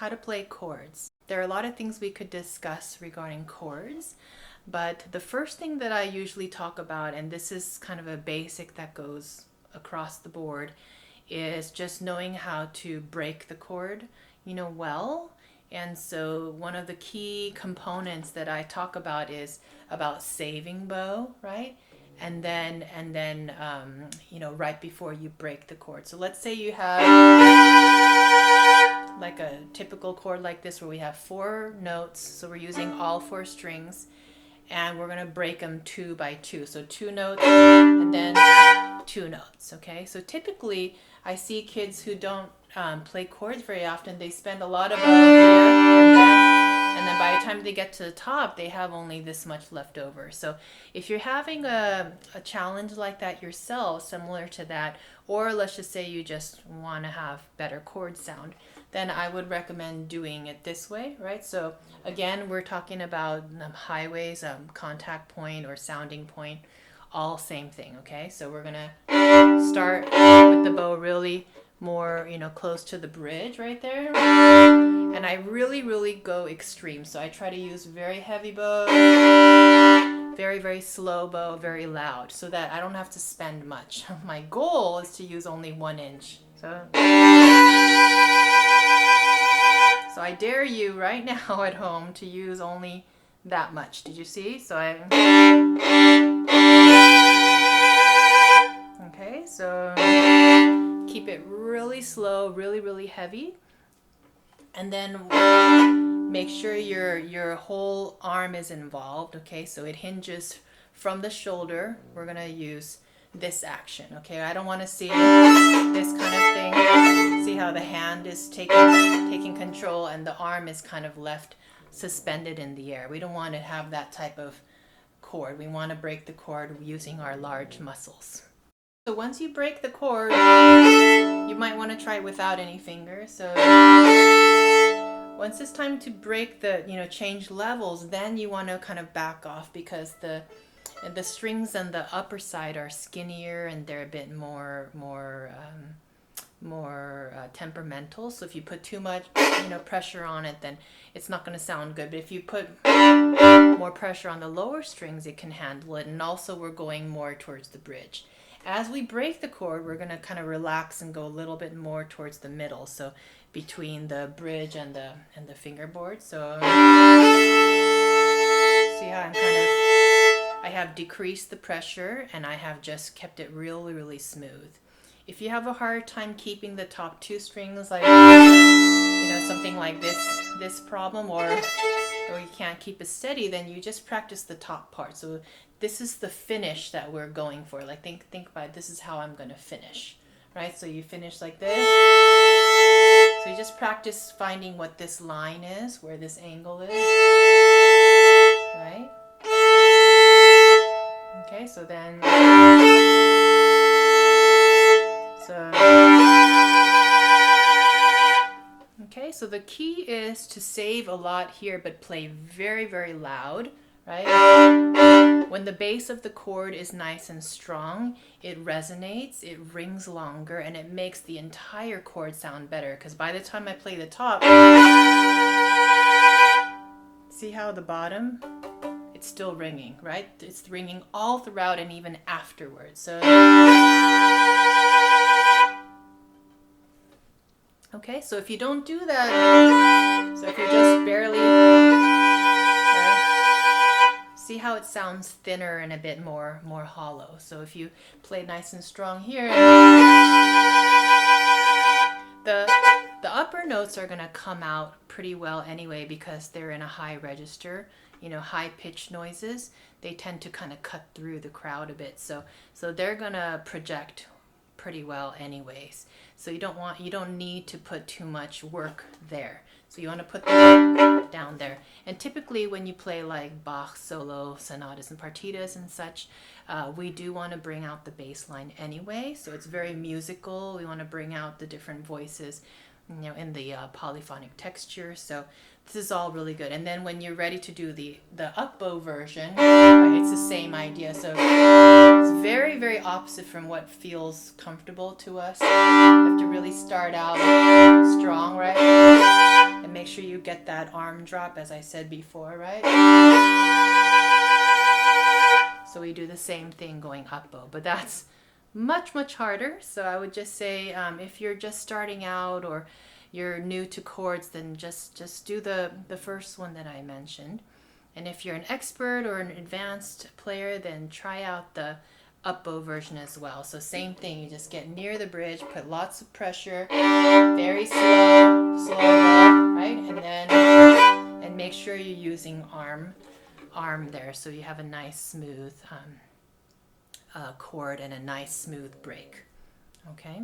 how to play chords. There are a lot of things we could discuss regarding chords, but the first thing that I usually talk about, and this is kind of a basic that goes across the board, is just knowing how to break the chord, well. And so one of the key components that I talk about is about saving bow, right? And then right before you break the chord. So let's say you have like a typical chord like this where we have 4 notes. So we're using all 4 strings, and we're going to break them 2 by 2. So 2 notes and then 2 notes. Okay, so typically I see kids who don't play chords very often. They spend a lot of bow here, and then by the time they get to the top, they have only this much left over. So if you're having a challenge like that yourself, similar to that, or let's just say you just want to have better chord sound, then I would recommend doing it this way, right? So again, we're talking about highways, contact point or sounding point, all same thing, okay? So we're gonna start with the bow really more, close to the bridge right there. And I really go extreme. So I try to use very heavy bow, very slow bow, very loud, so that I don't have to spend much. My goal is to use only 1 inch. So I dare you right now at home to use only that much. Did you see? So okay, so keep it really slow, really heavy. And then make sure your whole arm is involved, okay? So it hinges from the shoulder. We're gonna use this action, okay? I don't want to see this kind of thing. See how the hand is taking control and the arm is kind of left suspended in the air. We don't want to have that type of chord. We want to break the chord using our large muscles. So once you break the chord, you might want to try it without any fingers. So once it's time to break the, change levels, then you want to kind of back off, because the strings on the upper side are skinnier and they're a bit more temperamental. So if you put too much, pressure on it, then it's not going to sound good. But if you put more pressure on the lower strings, it can handle it. And also we're going more towards the bridge. As we break the chord, we're going to kind of relax and go a little bit more towards the middle. So between the bridge and the fingerboard. So see how I have decreased the pressure and I have just kept it really smooth. If you have a hard time keeping the top 2 strings, like something like this problem, or you can't keep it steady, then you just practice the top part. So this is the finish that we're going for. Like think about it. This is how I'm going to finish, right? So you finish like this. So you just practice finding what this line is, where this angle is, right? Okay, so then okay, so the key is to save a lot here, but play very loud, right? When the base of the chord is nice and strong, it resonates, it rings longer, and it makes the entire chord sound better. Because by the time I play the top, see how the bottom, it's still ringing, right? It's ringing all throughout and even afterwards. So okay, so if you don't do that, so if you're just barely, see how it sounds thinner and a bit more hollow. So if you play nice and strong here, the upper notes are going to come out pretty well anyway, because they're in a high register. High pitch noises, they tend to kind of cut through the crowd a bit. So they're going to project pretty well anyways. So you don't need to put too much work there. So you want to put them down there. And typically when you play like Bach solo sonatas and partitas and such, we do want to bring out the bass line anyway. So it's very musical. We want to bring out the different voices, in the polyphonic texture. So this is all really good. And then when you're ready to do the up bow version, right, it's the same idea. So it's very opposite from what feels comfortable to us. You have to really start out strong, right? And get that arm drop, as I said before, right? So we do the same thing going up bow, but that's much, much harder. So I would just say if you're just starting out or you're new to chords, then just do the first one that I mentioned. And if you're an expert or an advanced player, then try out the up bow version as well. So same thing, you just get near the bridge, put lots of pressure, very slow bow, right? And make sure you're using arm there, so you have a nice smooth chord and a nice smooth break. Okay.